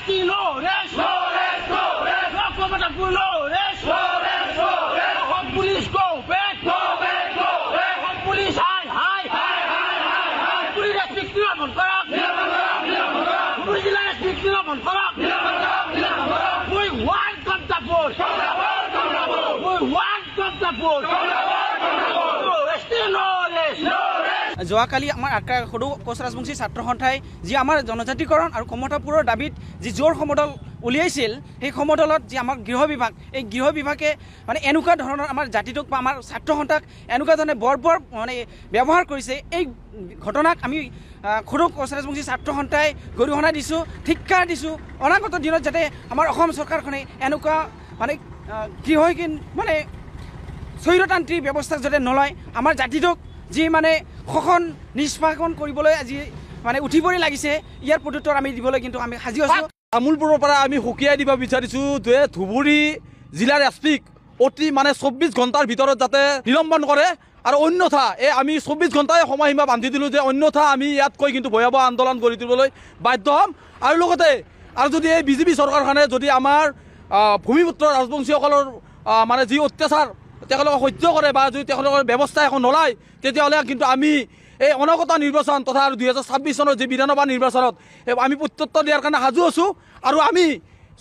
Flores, Flores, Flores, Flores, Flores, Flores, Flores, Home Police go back, go back, go back, Home Police high, high, high, high, high, high, Police restrict Nilamon Farak, Nilamon Farak, Nilamon Farak, Police restrict Nilamon Farak, Nilamon Farak, Nilamon Farak, we want Kamtapur, Kamtapur, Kamtapur, we want Kamtapur, Kamtapur, Kamtapur, Flores, Flores. যোৱাকালি আমাৰ সৰু কোচ ৰাজবংশী ছাত্ৰ সন্থাই যি আমাৰ জনজাতিকৰণ আৰু কমতাপুৰৰ দাবীত যি জোৰ সমদল উলিয়াইছিল সেই সমদলত যি আমাৰ গৃহ বিভাগ এই গৃহ বিভাগে মানে এনেকুৱা ধৰণৰ আমাৰ জাতিটোক বা আমাৰ ছাত্ৰ সন্থাক এনেকুৱা ধৰণে বৰ মানে ব্যৱহাৰ কৰিছে। এই ঘটনাক আমি সৰু কোচ ৰাজবংশী ছাত্ৰ সন্থাই গৰিহণা দিছোঁ, ধিক্কাৰ দিছোঁ। অনাগত দিনত যাতে আমাৰ অসম চৰকাৰখনে এনেকুৱা মানে গৃহহীন মানে স্বৈৰতান্ত্ৰিক ব্যৱস্থাক যাতে নলয়, আমাৰ জাতিটোক যি মানে শোষণ নিষ্পাদন কৰিবলৈ আজি মানে উঠিবই লাগিছে, ইয়াৰ প্ৰত্যুত্তৰ আমি দিবলৈ কিন্তু আমি সাজু আছোঁ। তামোলপুৰৰ পৰা আমি সকীয়াই দিব বিচাৰিছোঁ যে ধুবুৰী জিলাৰ এছপিক অতি মানে 24 ঘণ্টাৰ ভিতৰত যাতে নিলম্বন কৰে, আৰু অন্যথা এই আমি 24 ঘণ্টাই সময়সীমা বান্ধি দিলোঁ যে অন্যথা আমি ইয়াতকৈ কিন্তু ভয়াৱহ আন্দোলন গঢ়ি তুলিবলৈ বাধ্য হ'ম। আৰু লগতে আৰু যদি এই বিজেপি চৰকাৰখনে যদি আমাৰ ভূমিপুত্ৰ ৰাজবংশীসকলৰ মানে যি অত্যাচাৰ তেওঁলোকে সহ্য কৰে বা যদি তেওঁলোকৰ ব্যৱস্থা এখন নলয়, তেতিয়াহ'লে কিন্তু আমি এই অনাগত নিৰ্বাচন তথা 2026 চনৰ যি বিধানসভা নিৰ্বাচনত আমি প্ৰত্যুত্তৰ দিয়াৰ কাৰণে সাজু আছোঁ। আৰু আমি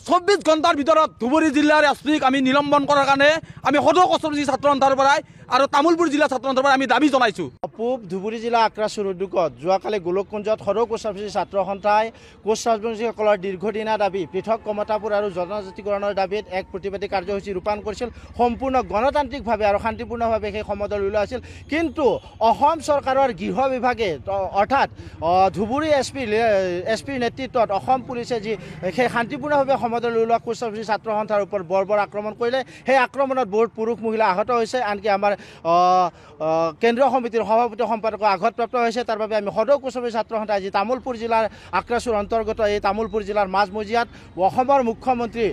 24 ঘণ্টাৰ ভিতৰত ধুবুৰী জিলাৰ এছপিক আমি নিলম্বন কৰাৰ কাৰণে আমি সদৌ কোচ ৰাজবংশী ছাত্ৰ সন্থাৰ পৰাই আৰু তামোলপুৰ জিলা ছাত্ৰ সন্থাৰ পৰাই আমি দাবী জনাইছোঁ। পূব ধুবুৰী জিলা আক্ৰাসুৰ উদ্যোগত যোৱাকালি গোলককুঞ্জত সদৌ কোচ ৰাজবংশী ছাত্ৰ সন্থাই কোচ ৰাজবংশীসকলৰ দীৰ্ঘদিনীয়া দাবী পৃথক কমতাপুৰ আৰু জনজাতিকৰণৰ দাবীত এক প্ৰতিবাদী কাৰ্যসূচী ৰূপায়ণ কৰিছিল। সম্পূৰ্ণ গণতান্ত্ৰিকভাৱে আৰু শান্তিপূৰ্ণভাৱে সেই সমদল ওলোৱা হৈছিল। কিন্তু অসম চৰকাৰৰ গৃহ বিভাগে অৰ্থাৎ ধুবুৰী এছপিৰ নেতৃত্বত অসম পুলিচে যি সেই শান্তিপূৰ্ণভাৱে সমদল ওলোৱা কোচ ৰাজবংশী ছাত্ৰ সন্থাৰ ওপৰত বৰ্বৰ আক্ৰমণ কৰিলে। সেই আক্ৰমণত বহুত পুৰুষ মহিলা আহত হৈছে, আনকি আমাৰ কেন্দ্ৰীয় সমিতিৰ সভাপতি সম্পাদক আঘাতপ্ৰাপ্ত হৈছে। তাৰ বাবে আমি সদৌ কোচ ৰাজবংশী ছাত্ৰ সন্থাই আজি তামোলপুৰ জিলাৰ আক্ৰাসুৰ অন্তৰ্গত এই তামোলপুৰ জিলাৰ মাজমজিয়াত অসমৰ মুখ্যমন্ত্ৰী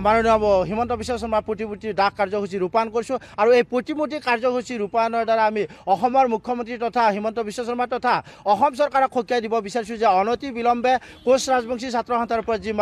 মাননীয় হিমন্ত বিশ্ব শৰ্মাৰ প্ৰতিমূৰ্তি দাহ কাৰ্যসূচী ৰূপায়ণ কৰিছোঁ। আৰু এই প্ৰতিমূৰ্তি কাৰ্যসূচী ৰূপায়ণৰ দ্বাৰা আমি অসমৰ মুখ্যমন্ত্ৰী তথা হিমন্ত বিশ্ব শৰ্মা তথা অসম চৰকাৰক সকীয়াই দিব বিচাৰিছোঁ যে অনতি বিলম্বে কোচ ৰাজবংশী ছাত্ৰ সন্থাৰ ওপৰত যি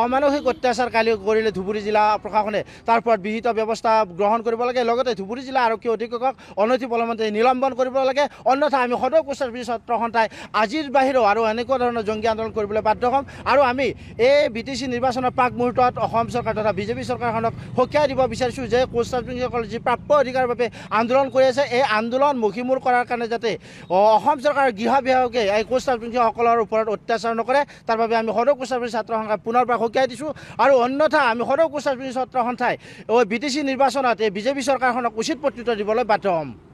অমানসিক অত্যাচাৰ কালি কৰিলে ধুবুৰী জিলা প্ৰশাসনে, তাৰ ওপৰত বিহিত ব্যৱস্থা গ্ৰহণ কৰিব লাগে। লগতে ধুবুৰী জিলা আৰক্ষী অধীক্ষকক অনতি পলমতে নিলম্বন কৰিব লাগে, অন্যথা আমি সদৌ কোচ ৰাজবংশী ছাত্ৰ সন্থাই আজিৰ বাহিৰেও আৰু এনেকুৱা ধৰণৰ জংগী আন্দোলন কৰিবলৈ বাধ্য হ'ম। আৰু আমি এই BTC নিৰ্বাচনৰ প্ৰাক মুহূৰ্তত অসম চৰকাৰ তথা বিজেপি চৰকাৰখনক সকীয়াই দিব বিচাৰিছোঁ যে কোচ ৰাজবংশীসকলে যি প্ৰাপ্য অধিকাৰৰ বাবে আন্দোলন কৰি আছে, এই আন্দোলন মষিমূৰ কৰাৰ কাৰণে যাতে অসম চৰকাৰৰ গৃহ বিভাগে এই কোচ ৰাজবংশীসকলৰ ওপৰত অত্যাচাৰ নকৰে, তাৰ বাবে আমি সদৌ কোচ ৰাজবংশী ছাত্ৰ সন্থাই পুনৰবাৰ সকীয়াই দিছোঁ। আৰু অন্যথা আমি সদৌ কোচ ৰাজবংশী ছাত্ৰ সন্থাই BTC নিৰ্বাচনত এই বিজেপি চৰকাৰখনক উচিত প্ৰত্যুত্তৰ দিবলৈ বাধ্য হ'ম।